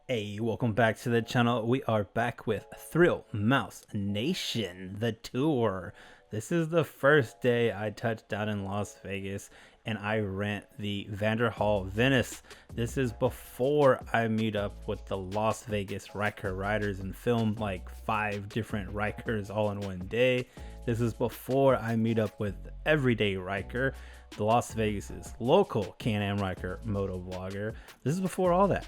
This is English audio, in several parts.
Hey, welcome back to the channel. We are back with ThrillMouseMoto, the tour. This is the first day I touched down in Las Vegas and I rent the Vanderhall Venice. This is before I meet up with the Las Vegas Ryker riders and film like 5 different Rykers all in one day. This is before I meet up with everyday Ryker, the Las Vegas's local Can-Am Ryker moto vlogger. This is before all that.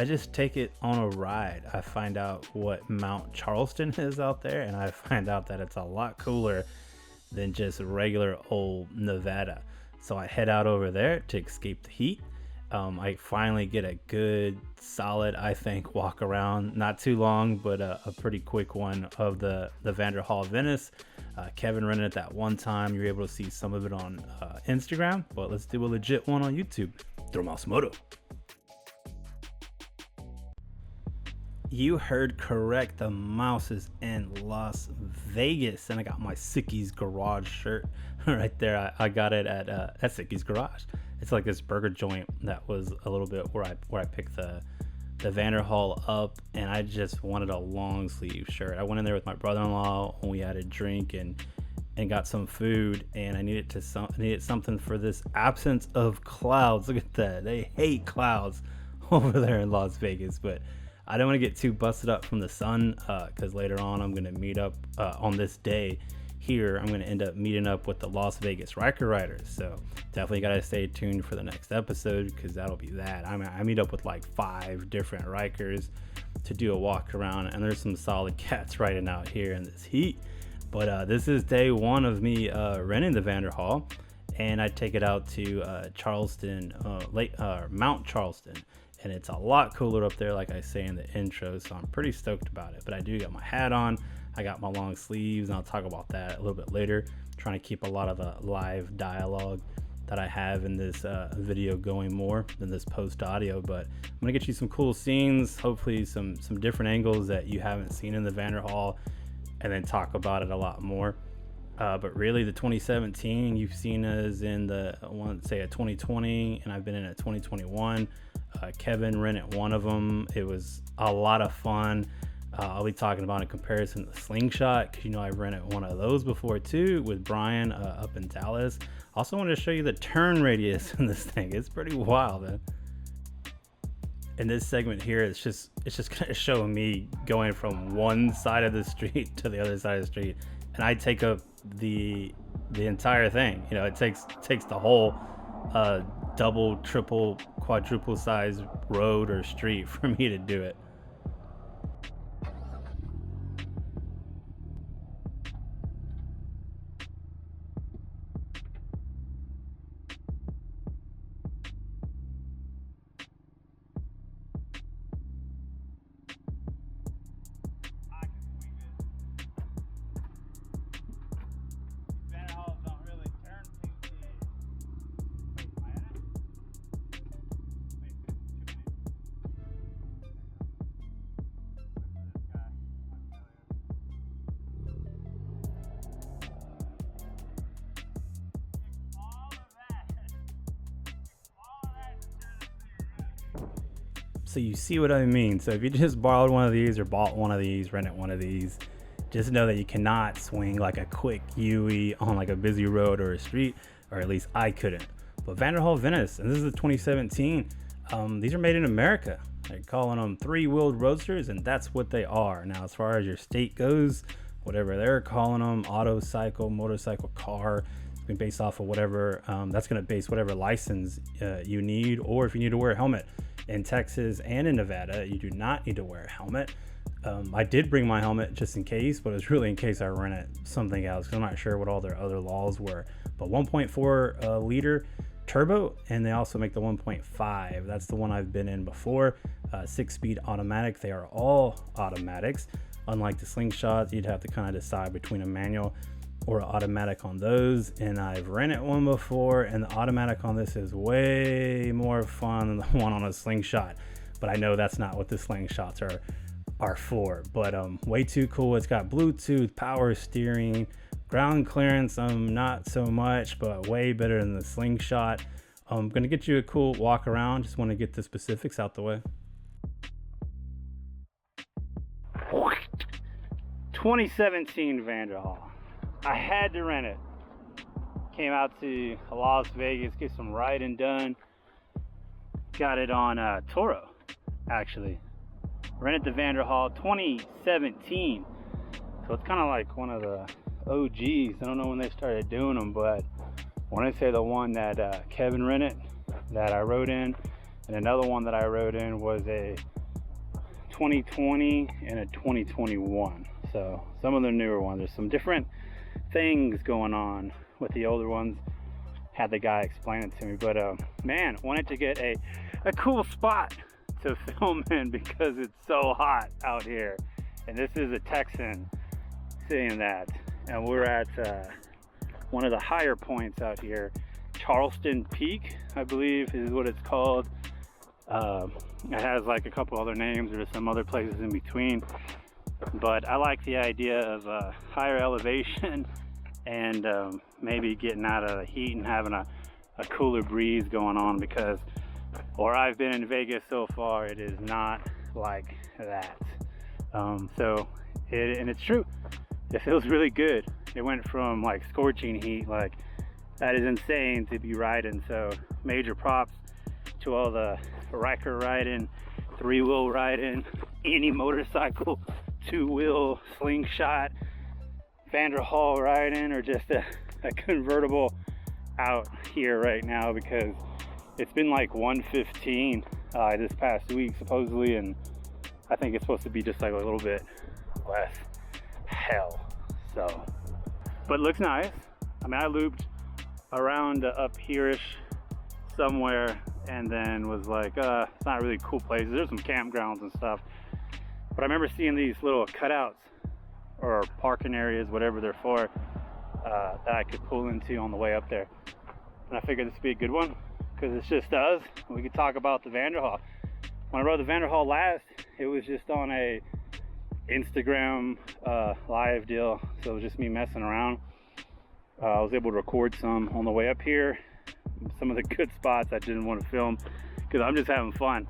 I just take it on a ride. I find out what Mount Charleston is out there, and I find out that it's a lot cooler than just regular old Nevada. So I head out over there to escape the heat. I finally get a good, solid, I think, walk around. Not too long, but a pretty quick one of the Vanderhall Venice. Kevin rented it that one time. You're able to see some of it on Instagram, but let's do a legit one on YouTube. ThrillMouseMoto. You heard correct. The mouse is in Las Vegas, and I got my Sicky's Garage shirt right there. I got it at Sicky's Garage. It's like this burger joint that was a little bit where I picked the Vanderhall up, and I just wanted a long sleeve shirt. I went in there with my brother-in-law and we had a drink and got some food, and I needed something for this absence of clouds. Look at that. They hate clouds over there in Las Vegas, but I don't want to get too busted up from the sun because later on I'm going to meet up on this day here. I'm going to end up meeting up with the Las Vegas Ryker riders. So definitely got to stay tuned for the next episode because that'll be that. I meet up with like 5 different Rykers to do a walk around, and there's some solid cats riding out here in this heat. But this is day 1 of me renting the Vanderhall, and I take it out to Charleston, Mount Charleston. And it's a lot cooler up there, like I say in the intro, so I'm pretty stoked about it. But I do got my hat on, I got my long sleeves, and I'll talk about that a little bit later. Trying to keep a lot of the live dialogue that I have in this video going more than this post audio. But I'm gonna get you some cool scenes, hopefully some different angles that you haven't seen in the Vanderhall, and then talk about it a lot more. But really, the 2017, you've seen us in the, I want to say a 2020, and I've been in a 2021. Kevin rented one of them. It was a lot of fun. I'll be talking about in comparison to the Slingshot, because I rented one of those before too with Brian up in Dallas. Also wanted to show you the turn radius in this thing. It's pretty wild, man. In this segment here, it's just gonna show me going from one side of the street to the other side of the street, and I take up the entire thing. It takes the whole double, triple, quadruple size road or street for me to do it. So you see what I mean. So if you just borrowed one of these or bought one of these, rented one of these, just know that you cannot swing like a quick UE on like a busy road or a street, or at least I couldn't. But Vanderhall Venice, and this is the 2017, these are made in America. They're calling them 3-wheeled roadsters, and that's what they are. Now, as far as your state goes, whatever they're calling them, auto, cycle, motorcycle, car, it's going to base off of whatever, that's going to base whatever license you need, or if you need to wear a helmet. In Texas and in Nevada, you do not need to wear a helmet. I did bring my helmet just in case, but it was really in case I rented something else, because I'm not sure what all their other laws were. But 1.4 liter turbo, and they also make the 1.5. That's the one I've been in before. 6-speed automatic. They are all automatics. Unlike the Slingshot, you'd have to kind of decide between a manual or automatic on those, and I've rented one before, and the automatic on this is way more fun than the one on a Slingshot. But I know that's not what the Slingshots are for. But way too cool. It's got Bluetooth, power steering, ground clearance, not so much, but way better than the Slingshot. I'm gonna get you a cool walk around. Just want to get the specifics out the way. 2017 Vanderhall. I had to rent it. Came out to Las Vegas, get some riding done. Got it on Toro, actually. Rented the Vanderhall 2017. So it's kind of like one of the OGs. I don't know when they started doing them, but I want to say the one that Kevin rented, that I rode in, and another one that I rode in was a 2020 and a 2021. So some of the newer ones, there's some different things going on with the older ones. Had the guy explain it to me, but man, wanted to get a cool spot to film in because it's so hot out here, and this is a Texan saying that, and we're at one of the higher points out here, Charleston Peak, I believe is what it's called. It has like a couple other names, there's some other places in between, but I like the idea of higher elevation and maybe getting out of the heat and having a cooler breeze going on, because where I've been in Vegas so far, it is not like that. And it's true, it feels really good. It went from like scorching heat, like that is insane to be riding. So major props to all the Ryker riding, 3-wheel riding, any motorcycle, 2-wheel slingshot, Vanderhall riding, or just a convertible out here right now, because it's been like 115 this past week supposedly, and I think it's supposed to be just like a little bit less. Hell, so, but looks nice. I mean, I looped around up here-ish somewhere, and then was like, it's not really cool places. There's some campgrounds and stuff, but I remember seeing these little cutouts or parking areas, whatever they're for, that I could pull into on the way up there. And I figured this would be a good one, because it's just us. We could talk about the Vanderhall. When I rode the Vanderhall last, it was just on a Instagram live deal, so it was just me messing around. I was able to record some on the way up here, some of the good spots I didn't want to film because I'm just having fun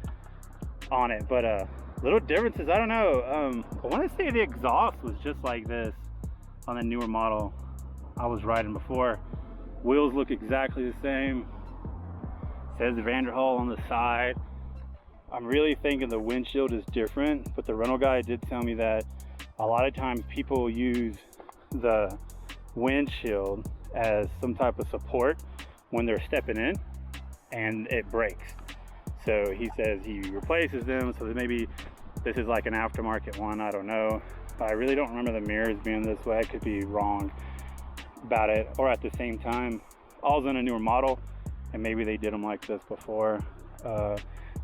on it. But little differences, I don't know. I want to say the exhaust was just like this on the newer model I was riding before. Wheels look exactly the same. Says Vanderhall on the side. I'm really thinking the windshield is different, but the rental guy did tell me that a lot of times people use the windshield as some type of support when they're stepping in and it breaks. So he says he replaces them, so that maybe this is like an aftermarket one, I don't know. I really don't remember the mirrors being this way. I could be wrong about it, or at the same time, I was in a newer model and maybe they did them like this before.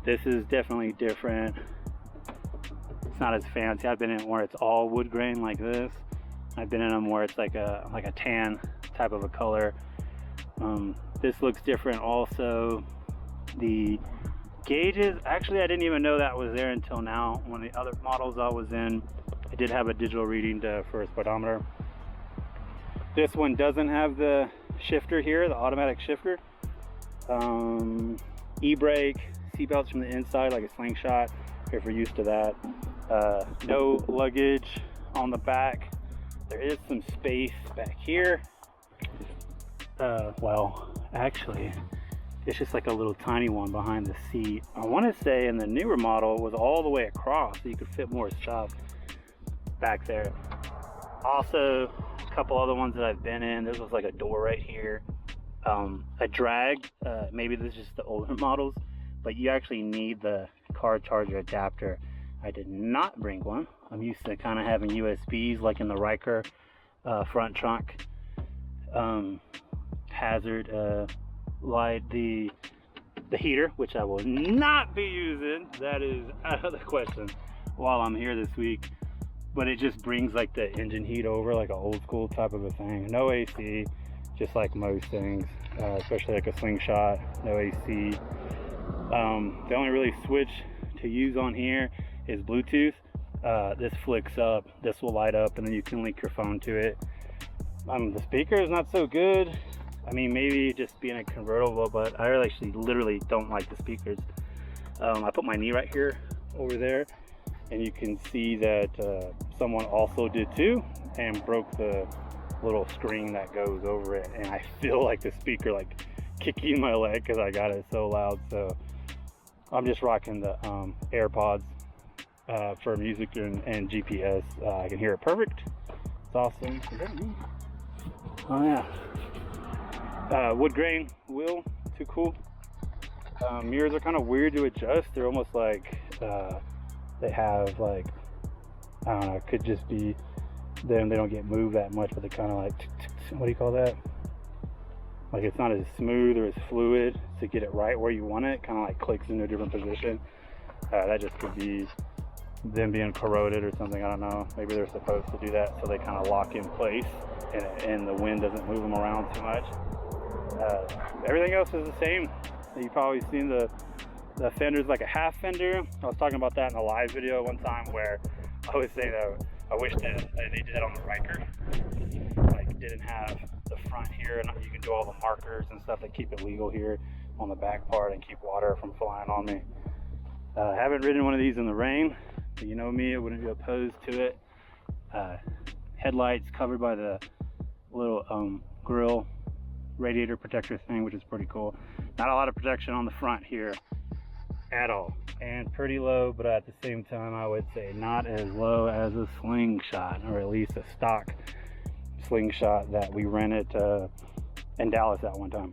This is definitely different. It's not as fancy. I've been in where it's all wood grain like this. I've been in them where it's like a tan type of a color. This looks different also. The gauges, actually I didn't even know that was there until now. One of the other models I was in, it did have a digital reading for a speedometer. This one doesn't have the shifter here, the automatic shifter. E-brake, seatbelts from the inside like a slingshot, if you're used to that. No luggage on the back. There is some space back here. Well, actually, it's just like a little tiny one behind the seat. I want to say in the newer model was all the way across, so you could fit more stuff back there. Also, a couple other ones that I've been in, there was like a door right here. A drag, maybe this is just the older models, but you actually need the car charger adapter. I did not bring one. I'm used to kind of having USBs like in the Ryker front trunk. Hazard light, the heater, which I will not be using. That is out of the question while I'm here this week. But it just brings like the engine heat over, like an old school type of a thing. No AC, just like most things, especially like a slingshot, no AC. The only really switch to use on here is Bluetooth. This flicks up, this will light up, and then you can link your phone to it. The speaker is not so good. I mean, maybe just being a convertible, but I actually literally don't like the speakers. I put my knee right here over there, and you can see that someone also did too and broke the little screen that goes over it, and I feel like the speaker like kicking my leg because I got it so loud. So I'm just rocking the AirPods for music and GPS. I can hear it perfect. It's awesome. Is that me? Oh yeah. Wood grain wheel, too cool. Mirrors are kind of weird to adjust. They're almost like they have like, I don't know, it could just be them. They don't get moved that much, but they kind of like, what do you call that? Like it's not as smooth or as fluid to get it right where you want it. Kind of like clicks into a different position. That just could be them being corroded or something. I don't know. Maybe they're supposed to do that so they kind of lock in place and the wind doesn't move them around too much. Everything else is the same. You've probably seen the fender's like a half fender. I was talking about that in a live video one time where I was saying that I wish that they did that on the Ryker. Like didn't have the front here, and you can do all the markers and stuff that keep it legal here on the back part and keep water from flying on me. I haven't ridden one of these in the rain, but you know me, I wouldn't be opposed to it. Headlights covered by the little grill radiator protector thing, which is pretty cool. Not a lot of protection on the front here at all, and pretty low, but at the same time I would say not as low as a slingshot, or at least a stock slingshot that we rented in Dallas that one time.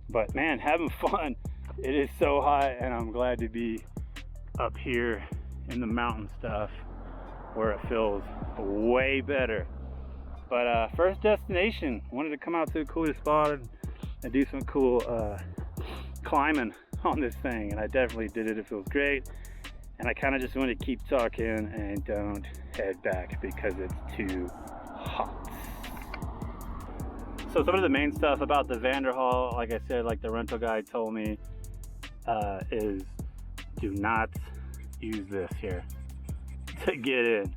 But man, having fun. It is so hot, and I'm glad to be up here in the mountain stuff where it feels way better. But first destination, wanted to come out to a cool spot and do some cool climbing on this thing, and I definitely did it. It feels great, and I kind of just want to keep talking and don't head back because it's too hot. So some of the main stuff about the Vanderhall, like I said, like the rental guy told me, is do not use this here to get in.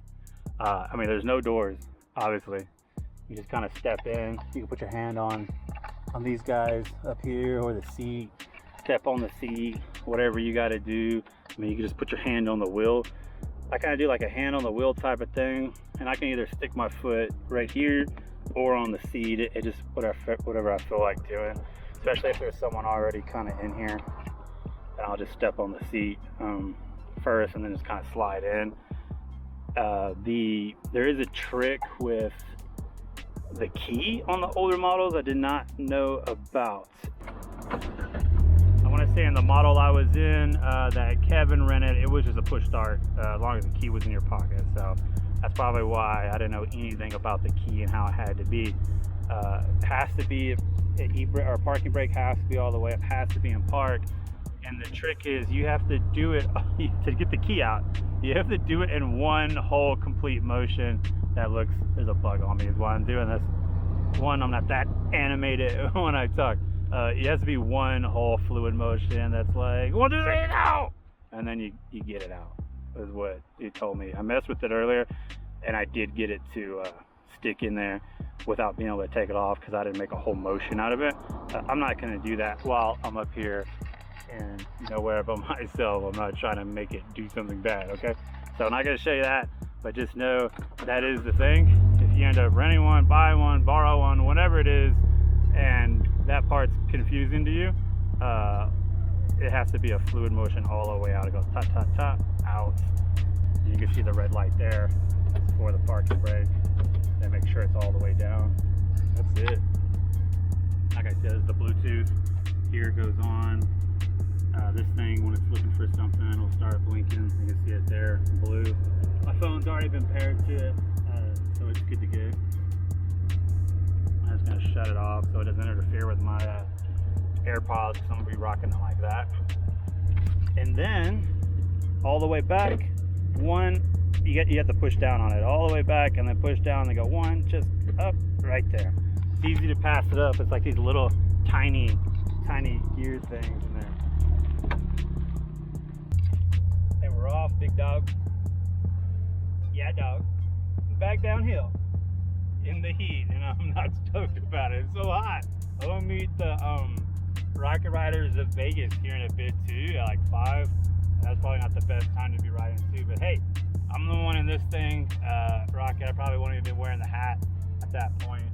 I mean, there's no doors, obviously. You just kind of step in. You can put your hand on these guys up here, or the seat, step on the seat, whatever you got to do. I mean, you can just put your hand on the wheel. I kind of do like a hand on the wheel type of thing, and I can either stick my foot right here or on the seat. It just whatever I feel like doing, especially if there's someone already kind of in here. And I'll just step on the seat first and then just kind of slide in. There is a trick with the key on the older models I did not know about. I want to say in the model I was in that Kevin rented, it was just a push start as long as the key was in your pocket. So that's probably why I didn't know anything about the key and how it had to be. It has to be, or parking brake has to be all the way up, has to be in park. And the trick is you have to do it to get the key out. You have to do it in one whole complete motion. That looks, there's a bug on me is why I'm doing this. One, I'm not that animated when I talk. It has to be one whole fluid motion that's like 1, 2, 3, now! And then you get it out, is what he told me. I messed with it earlier, and I did get it to stick in there without being able to take it off because I didn't make a whole motion out of it. I'm not going to do that while I'm up here and nowhere by myself. I'm not trying to make it do something bad, okay? So I'm not going to show you that, but just know that is the thing. If you end up renting one, buy one, borrow one, whatever it is, and that part's confusing to you, it has to be a fluid motion all the way out. It goes top, top, top, out. And you can see the red light there. It's for the parking brake. Then make sure it's all the way down. That's it. Like I said, this is the Bluetooth. Here goes on. This thing, when it's looking for something, it'll start blinking. You can see it there, blue. My phone's already been paired to it, so it's good to go. I'm just gonna shut it off so it doesn't interfere with my AirPods, because I'm gonna be rocking it like that. And then, all the way back, you have to push down on it, all the way back, and then push down, and go one, just up, right there. It's easy to pass it up. It's like these little tiny gear things in there. And we're off, big dog. Yeah, dog. Back downhill in the heat, and I'm not stoked about it. It's so hot. I'm gonna meet the Ryker riders of Vegas here in a bit too, at like 5. And that's probably not the best time to be riding too, but But hey, I'm the one in this thing. Rocket, I probably wouldn't even be wearing the hat at that point.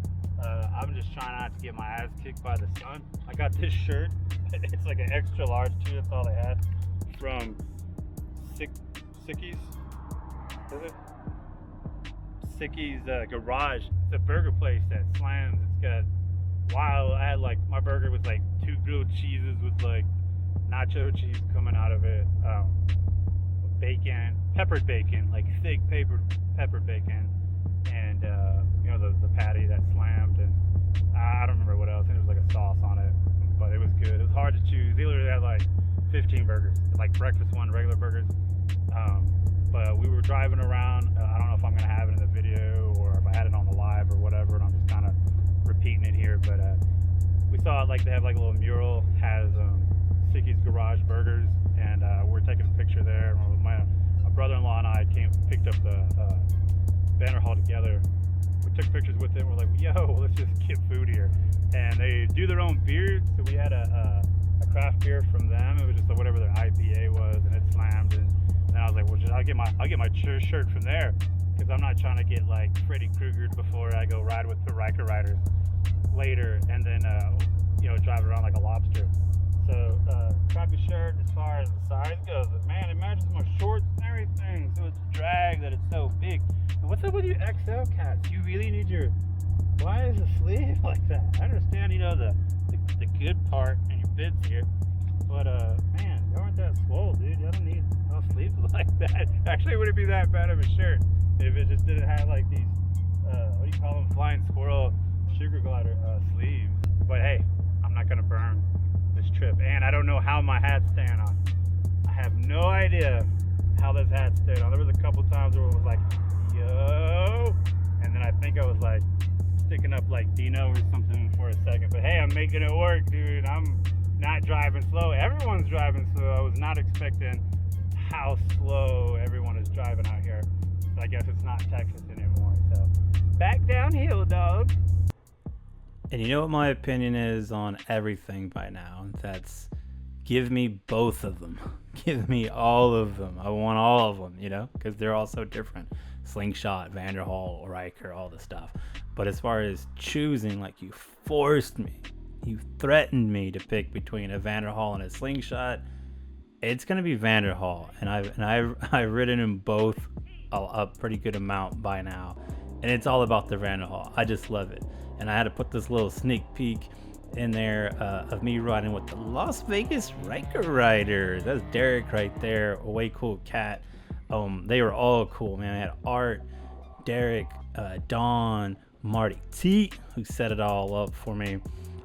I'm just trying not to get my ass kicked by the sun. I got this shirt. It's like an extra large too. That's all they had from Sicky's. Is it? Sicky's Garage. It's a burger place that slams. It's got I had like my burger with like 2 grilled cheeses with like nacho cheese coming out of it, bacon, peppered bacon, like thick peppered bacon, and you know, the patty that slammed, and I don't remember what else. I think there was like a sauce on it, but it was good. It was hard to choose. They literally had like 15 burgers, like breakfast one, regular burgers. But we were driving around. I don't know if I'm gonna have it in the video or if I had it on the live or whatever, and I'm just kind of repeating it here. But we saw it, like they have like a little mural, has Sicky's Garage Burgers, and we're taking a picture there. My brother-in-law and I picked up the Vanderhall together. We took pictures with it. We're like, yo, let's just get food here. And they do their own beer, so we had a craft beer from them. It was just whatever their IPA was, and it slammed. And then I was like, well, I'll get my shirt from there, because I'm not trying to get like Freddy Krueger before I go ride with the Ryker riders later, and then you know, drive around like a lobster. So crappy shirt as far as the size goes, but man, it matches my shorts and everything, so it's a drag that it's so big. And what's up with you XL cats? You really need why is the sleeve like that? I understand, you know, the good part and your bits here, but man, you aren't that swole, dude. I don't need no sleeves like that. Actually, it wouldn't be that bad of a shirt if it just didn't have like these what do you call them, flying squirrel sugar glider sleeves. But hey, I'm not gonna burn this trip, and I don't know how my hat's staying on. I have no idea how this hat stayed on. There was a couple times where it was like, yo, and then I think I was like sticking up like Dino or something for a second. But hey, I'm making it work, dude. I'm not driving slow. Everyone's driving slow. I was not expecting how slow everyone is driving out here. But I guess it's not Texas anymore. So back downhill, dog. And you know what my opinion is on everything by now? That's give me both of them. Give me all of them. I want all of them, you know, because they're all so different. Slingshot, Vanderhall, Ryker, all this stuff. But as far as choosing, like, you forced me. You threatened me to pick between a Vanderhall and a Slingshot. It's gonna be Vanderhall, and I've ridden them both a pretty good amount by now, and it's all about the Vanderhall. I just love it, and I had to put this little sneak peek in there of me riding with the Las Vegas Ryker riders. That's Derek right there, a way cool cat. They were all cool, man. I had Art, Derek, Don, Marty T, who set it all up for me,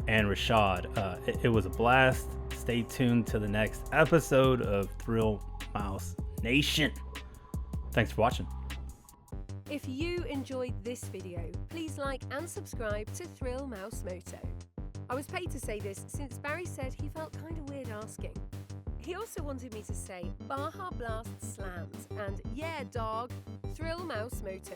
and Rashad. It was a blast. Stay tuned to the next episode of Thrill Mouse Nation. Thanks for watching. If you enjoyed this video, please like and subscribe to ThrillMouseMoto. I was paid to say this since Barry said he felt kind of weird asking. He also wanted me to say Baja Blast slams and yeah dog, ThrillMouseMoto.